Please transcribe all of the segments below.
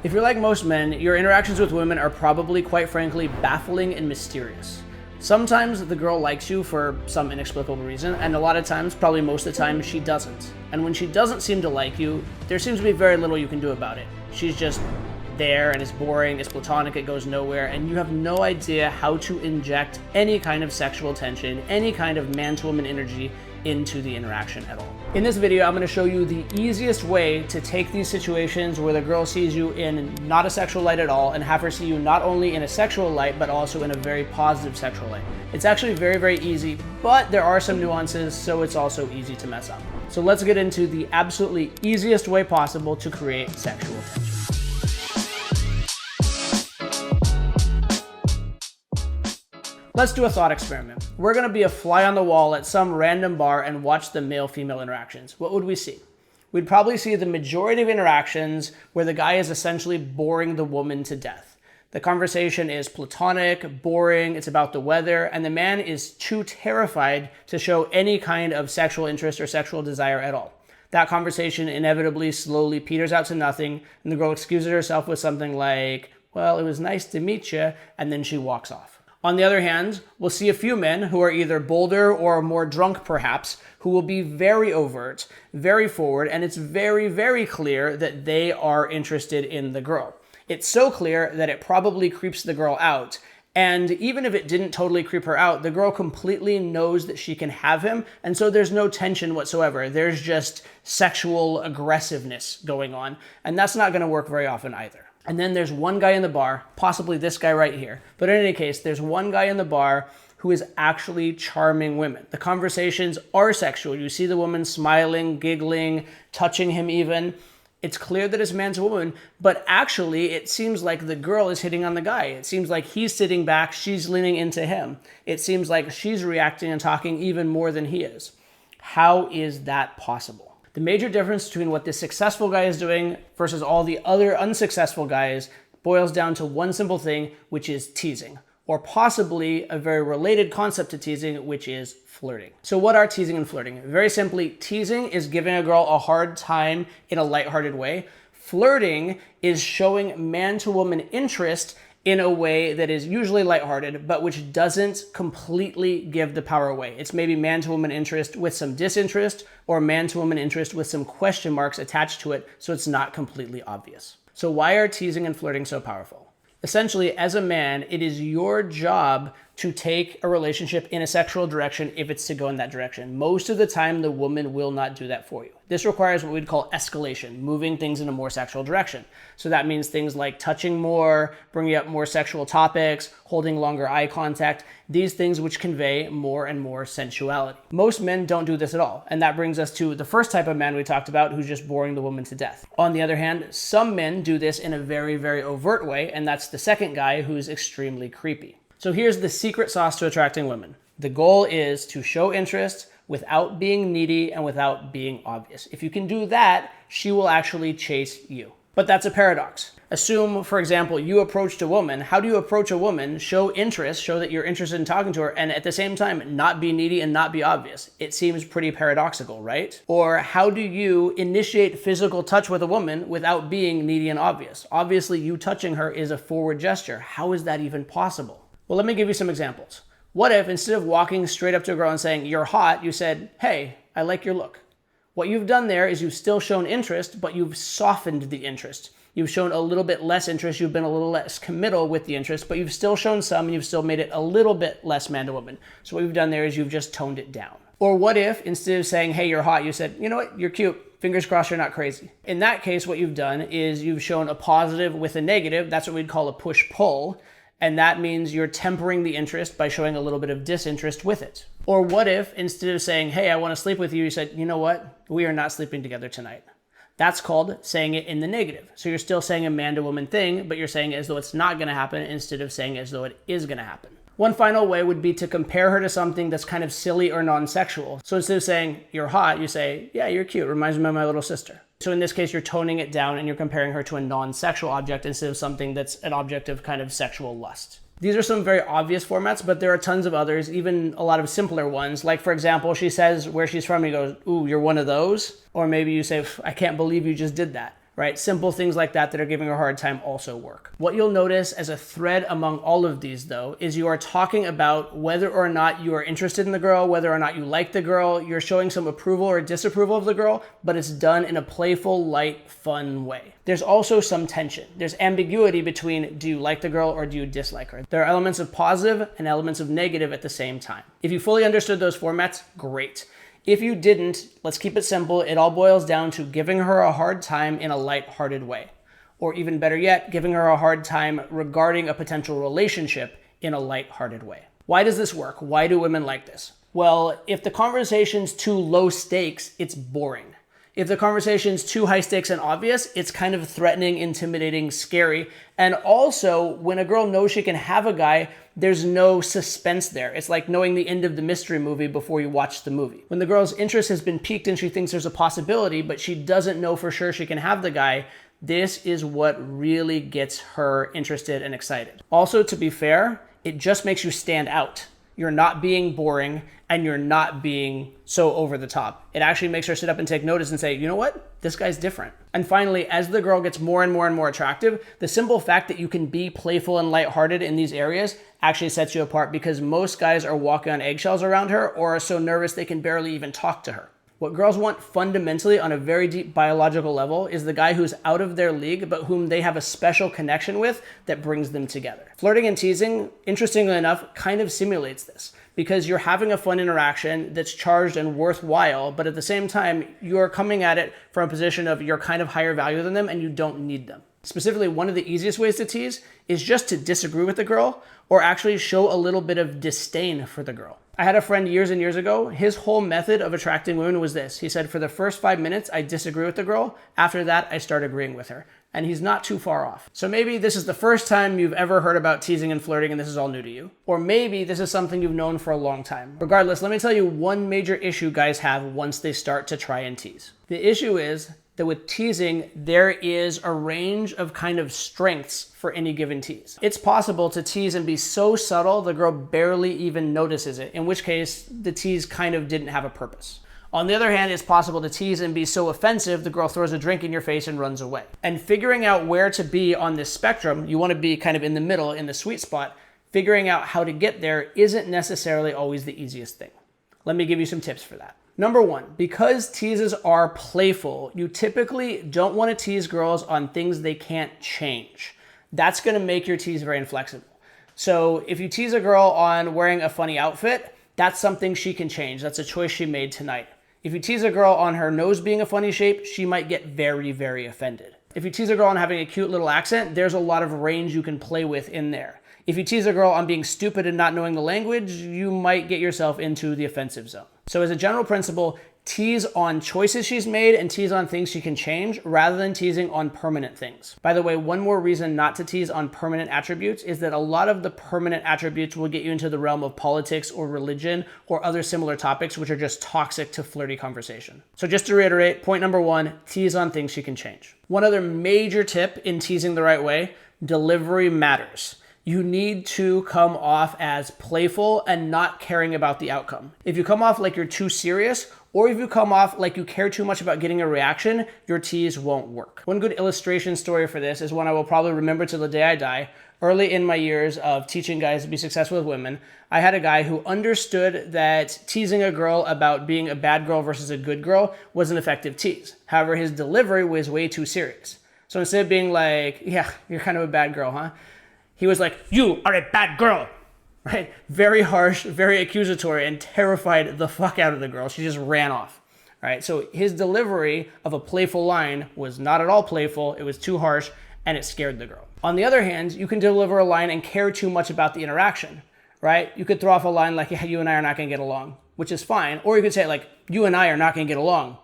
If you're like most men, your interactions with women are probably, quite frankly, baffling and mysterious. Sometimes the girl likes you for some inexplicable reason, and a lot of times, probably most of the time, she doesn't. And when she doesn't seem to like you, there seems to be very little you can do about it. She's just there, and it's boring, it's platonic, it goes nowhere, and you have no idea how to inject any kind of sexual tension, any kind of man-to-woman energy into the interaction at all. In this video, I'm going to show you the easiest way to take these situations where the girl sees you in not a sexual light at all and have her see you not only in a sexual light, but also in a very positive sexual light. It's actually very, very easy, but there are some nuances, so it's also easy to mess up. So let's get into the absolutely easiest way possible to create sexual tension. Let's do a thought experiment. We're gonna be a fly on the wall at some random bar and watch the male-female interactions. What would we see? We'd probably see the majority of interactions where the guy is essentially boring the woman to death. The conversation is platonic, boring, it's about the weather, and the man is too terrified to show any kind of sexual interest or sexual desire at all. That conversation inevitably slowly peters out to nothing, and the girl excuses herself with something like, "Well, it was nice to meet you," and then she walks off. On the other hand, we'll see a few men who are either bolder or more drunk perhaps, who will be very overt, very forward, and it's very, very clear that they are interested in the girl. It's so clear that it probably creeps the girl out. And even if it didn't totally creep her out, the girl completely knows that she can have him, and so there's no tension whatsoever. There's just sexual aggressiveness going on, and that's not gonna work very often either. And then there's one guy in the bar, possibly this guy right here. But in any case, there's one guy in the bar who is actually charming women. The conversations are sexual. You see the woman smiling, giggling, touching him even. It's clear that it's man to woman, but actually it seems like the girl is hitting on the guy. It seems like he's sitting back, she's leaning into him. It seems like she's reacting and talking even more than he is. How is that possible? The major difference between what this successful guy is doing versus all the other unsuccessful guys boils down to one simple thing, which is teasing, or possibly a very related concept to teasing, which is flirting. So what are teasing and flirting? Very simply, teasing is giving a girl a hard time in a lighthearted way. Flirting is showing man-to-woman interest in a way that is usually lighthearted, but which doesn't completely give the power away. It's maybe man-to-woman interest with some disinterest, or man-to-woman interest with some question marks attached to it, so it's not completely obvious. So why are teasing and flirting so powerful? Essentially, as a man, it is your job to take a relationship in a sexual direction if it's to go in that direction. Most of the time, the woman will not do that for you. This requires what we'd call escalation, moving things in a more sexual direction. So that means things like touching more, bringing up more sexual topics, holding longer eye contact, these things which convey more and more sensuality. Most men don't do this at all. And that brings us to the first type of man we talked about, who's just boring the woman to death. On the other hand, some men do this in a very, very overt way, and that's the second guy, who's extremely creepy. So here's the secret sauce to attracting women. The goal is to show interest without being needy and without being obvious. If you can do that, she will actually chase you. But that's a paradox. Assume, for example, you approached a woman. How do you approach a woman, show interest, show that you're interested in talking to her, and at the same time not be needy and not be obvious? It seems pretty paradoxical, right? Or how do you initiate physical touch with a woman without being needy and obvious? Obviously, you touching her is a forward gesture. How is that even possible? Well, let me give you some examples. What if instead of walking straight up to a girl and saying, "You're hot," you said, "Hey, I like your look"? What you've done there is you've still shown interest, but you've softened the interest. You've shown a little bit less interest, you've been a little less committal with the interest, but you've still shown some, and you've still made it a little bit less man to woman. So what you've done there is you've just toned it down. Or what if instead of saying, "Hey, you're hot," you said, "You know what, you're cute. Fingers crossed you're not crazy." In that case, what you've done is you've shown a positive with a negative. That's what we'd call a push-pull. And that means you're tempering the interest by showing a little bit of disinterest with it. Or what if, instead of saying, "Hey, I want to sleep with you," you said, "You know what? We are not sleeping together tonight." That's called saying it in the negative. So you're still saying a man-to-woman thing, but you're saying it as though it's not going to happen instead of saying it as though it is going to happen. One final way would be to compare her to something that's kind of silly or non-sexual. So instead of saying, "You're hot," you say, "Yeah, you're cute. Reminds me of my little sister." So in this case, you're toning it down and you're comparing her to a non-sexual object instead of something that's an object of kind of sexual lust. These are some very obvious formats, but there are tons of others, even a lot of simpler ones. Like, for example, she says where she's from, and he goes, "Ooh, you're one of those?" Or maybe you say, "I can't believe you just did that." right? Simple things like that are giving her a hard time also work. What you'll notice as a thread among all of these, though, is you are talking about whether or not you are interested in the girl, whether or not you like the girl, you're showing some approval or disapproval of the girl, but it's done in a playful, light, fun way. There's also some tension. There's ambiguity between do you like the girl or do you dislike her? There are elements of positive and elements of negative at the same time. If you fully understood those formats, great. If you didn't, let's keep it simple. It all boils down to giving her a hard time in a light-hearted way. Or even better yet, giving her a hard time regarding a potential relationship in a light-hearted way. Why does this work? Why do women like this? Well, if the conversation's too low stakes, it's boring. If the conversation's too high stakes and obvious, it's kind of threatening, intimidating, scary. And also, when a girl knows she can have a guy, there's no suspense there. It's like knowing the end of the mystery movie before you watch the movie. When the girl's interest has been piqued and she thinks there's a possibility, but she doesn't know for sure she can have the guy, this is what really gets her interested and excited. Also, to be fair, it just makes you stand out. You're not being boring and you're not being so over the top. It actually makes her sit up and take notice and say, you know what? This guy's different. And finally, as the girl gets more and more and more attractive, the simple fact that you can be playful and lighthearted in these areas actually sets you apart because most guys are walking on eggshells around her or are so nervous they can barely even talk to her. What girls want fundamentally on a very deep biological level is the guy who's out of their league, but whom they have a special connection with that brings them together. Flirting and teasing, interestingly enough, kind of simulates this because you're having a fun interaction that's charged and worthwhile, but at the same time, you're coming at it from a position of you're kind of higher value than them and you don't need them. Specifically, one of the easiest ways to tease is just to disagree with the girl or actually show a little bit of disdain for the girl. I had a friend years and years ago, his whole method of attracting women was this. He said, for the first 5 minutes, I disagree with the girl. After that, I start agreeing with her. And he's not too far off. So maybe this is the first time you've ever heard about teasing and flirting and this is all new to you. Or maybe this is something you've known for a long time. Regardless, let me tell you one major issue guys have once they start to try and tease. The issue is that with teasing, there is a range of kind of strengths for any given tease. It's possible to tease and be so subtle the girl barely even notices it, in which case the tease kind of didn't have a purpose. On the other hand, it's possible to tease and be so offensive the girl throws a drink in your face and runs away. And figuring out where to be on this spectrum, you want to be kind of in the middle, in the sweet spot, figuring out how to get there isn't necessarily always the easiest thing. Let me give you some tips for that. Number one, because teases are playful, you typically don't want to tease girls on things they can't change. That's going to make your tease very inflexible. So if you tease a girl on wearing a funny outfit, that's something she can change. That's a choice she made tonight. If you tease a girl on her nose being a funny shape, she might get very, very offended. If you tease a girl on having a cute little accent, there's a lot of range you can play with in there. If you tease a girl on being stupid and not knowing the language, you might get yourself into the offensive zone. So as a general principle, tease on choices she's made and tease on things she can change rather than teasing on permanent things. By the way, one more reason not to tease on permanent attributes is that a lot of the permanent attributes will get you into the realm of politics or religion or other similar topics which are just toxic to flirty conversation. So just to reiterate, point number one, tease on things she can change. One other major tip in teasing the right way, delivery matters. You need to come off as playful and not caring about the outcome. If you come off like you're too serious, or if you come off like you care too much about getting a reaction, your tease won't work. One good illustration story for this is one I will probably remember till the day I die. Early in my years of teaching guys to be successful with women, I had a guy who understood that teasing a girl about being a bad girl versus a good girl was an effective tease. However, his delivery was way too serious. So instead of being like, yeah, you're kind of a bad girl, huh? He was like, you are a bad girl, right? Very harsh, very accusatory, and terrified the fuck out of the girl. She just ran off, right? So his delivery of a playful line was not at all playful. It was too harsh, and it scared the girl. On the other hand, you can deliver a line and care too much about the interaction, right? You could throw off a line like, yeah, you and I are not going to get along, which is fine. Or you could say like, you and I are not going to get along.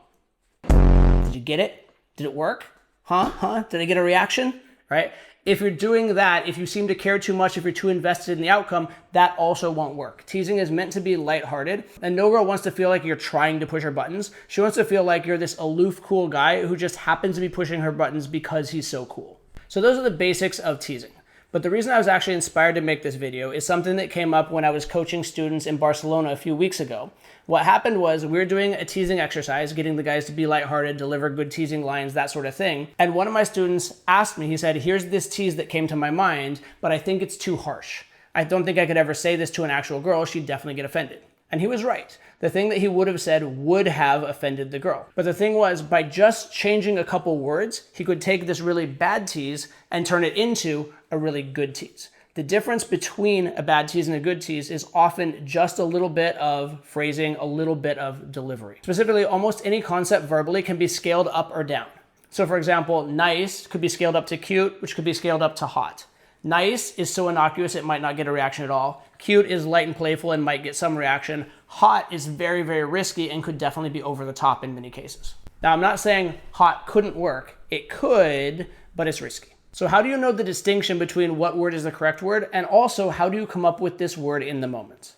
Did you get it? Did it work? Huh? Did I get a reaction? Right? If you're doing that, if you seem to care too much, if you're too invested in the outcome, that also won't work. Teasing is meant to be lighthearted, and no girl wants to feel like you're trying to push her buttons. She wants to feel like you're this aloof, cool guy who just happens to be pushing her buttons because he's so cool. So those are the basics of teasing. But the reason I was actually inspired to make this video is something that came up when I was coaching students in Barcelona a few weeks ago. What happened was we were doing a teasing exercise, getting the guys to be lighthearted, deliver good teasing lines, that sort of thing. And one of my students asked me, he said, here's this tease that came to my mind, but I think it's too harsh. I don't think I could ever say this to an actual girl. She'd definitely get offended. And he was right. The thing that he would have said would have offended the girl. But the thing was, by just changing a couple words, he could take this really bad tease and turn it into a really good tease. The difference between a bad tease and a good tease is often just a little bit of phrasing, a little bit of delivery. Specifically, almost any concept verbally can be scaled up or down. So for example, nice could be scaled up to cute, which could be scaled up to hot. Nice is so innocuous it might not get a reaction at all. Cute is light and playful and might get some reaction. Hot is very, very risky and could definitely be over the top in many cases. Now, I'm not saying hot couldn't work. It could, but it's risky. So how do you know the distinction between what word is the correct word, and also how do you come up with this word in the moment?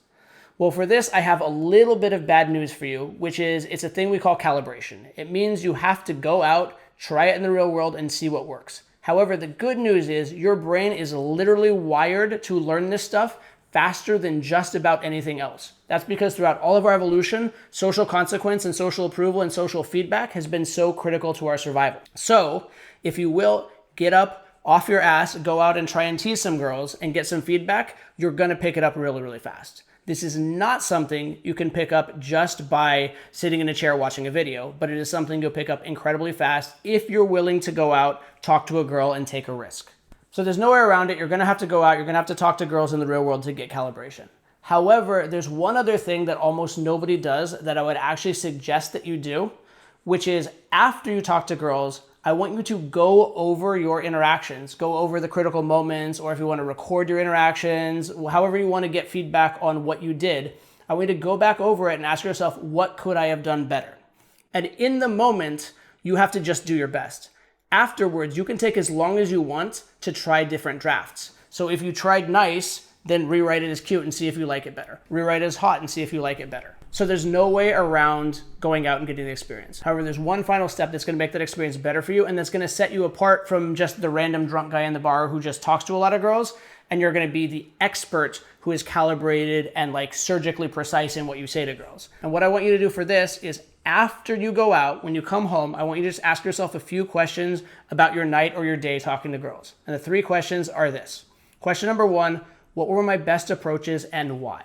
Well, for this, I have a little bit of bad news for you, which is it's a thing we call calibration. It means you have to go out, try it in the real world, and see what works. However, the good news is your brain is literally wired to learn this stuff faster than just about anything else. That's because throughout all of our evolution, social consequence and social approval and social feedback has been so critical to our survival. So, if you will, get up off your ass, go out and try and tease some girls and get some feedback, you're gonna pick it up really, really fast. This is not something you can pick up just by sitting in a chair watching a video, but it is something you'll pick up incredibly fast if you're willing to go out, talk to a girl, and take a risk. So there's no way around it. You're gonna have to go out, you're gonna have to talk to girls in the real world to get calibration. However, there's one other thing that almost nobody does that I would actually suggest that you do, which is after you talk to girls, I want you to go over your interactions, go over the critical moments, or if you want to record your interactions, however you want to get feedback on what you did, I want you to go back over it and ask yourself, what could I have done better? And in the moment, you have to just do your best. Afterwards, you can take as long as you want to try different drafts. So if you tried nice, then rewrite it as cute and see if you like it better. Rewrite it as hot and see if you like it better. So there's no way around going out and getting the experience. However, there's one final step that's gonna make that experience better for you, and that's gonna set you apart from just the random drunk guy in the bar who just talks to a lot of girls, and you're gonna be the expert who is calibrated and like surgically precise in what you say to girls. And what I want you to do for this is after you go out, when you come home, I want you to just ask yourself a few questions about your night or your day talking to girls. And the 3 questions are this. Question number 1, what were my best approaches and why?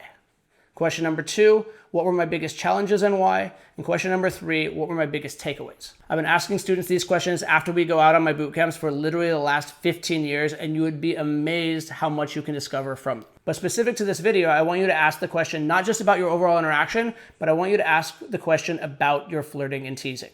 Question number 2, what were my biggest challenges and why? And question number 3, what were my biggest takeaways? I've been asking students these questions after we go out on my boot camps for literally the last 15 years, and you would be amazed how much you can discover from them. But specific to this video, I want you to ask the question not just about your overall interaction, but I want you to ask the question about your flirting and teasing.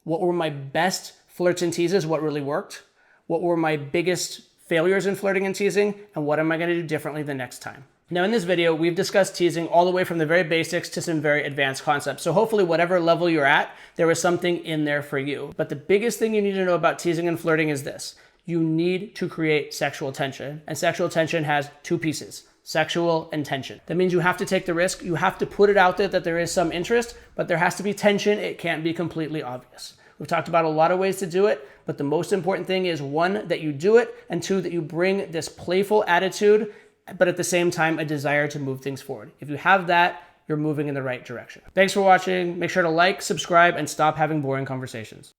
What were my best flirts and teases? What really worked? What were my biggest failures in flirting and teasing? And what am I gonna do differently the next time? Now in this video, we've discussed teasing all the way from the very basics to some very advanced concepts. So hopefully whatever level you're at, there was something in there for you. But the biggest thing you need to know about teasing and flirting is this. You need to create sexual tension. And sexual tension has 2 pieces, sexual and tension. That means you have to take the risk. You have to put it out there that there is some interest, but there has to be tension. It can't be completely obvious. We've talked about a lot of ways to do it, but the most important thing is 1, that you do it, and 2, that you bring this playful attitude, but at the same time, a desire to move things forward. If you have that, you're moving in the right direction. Thanks for watching. Make sure to like, subscribe, and stop having boring conversations.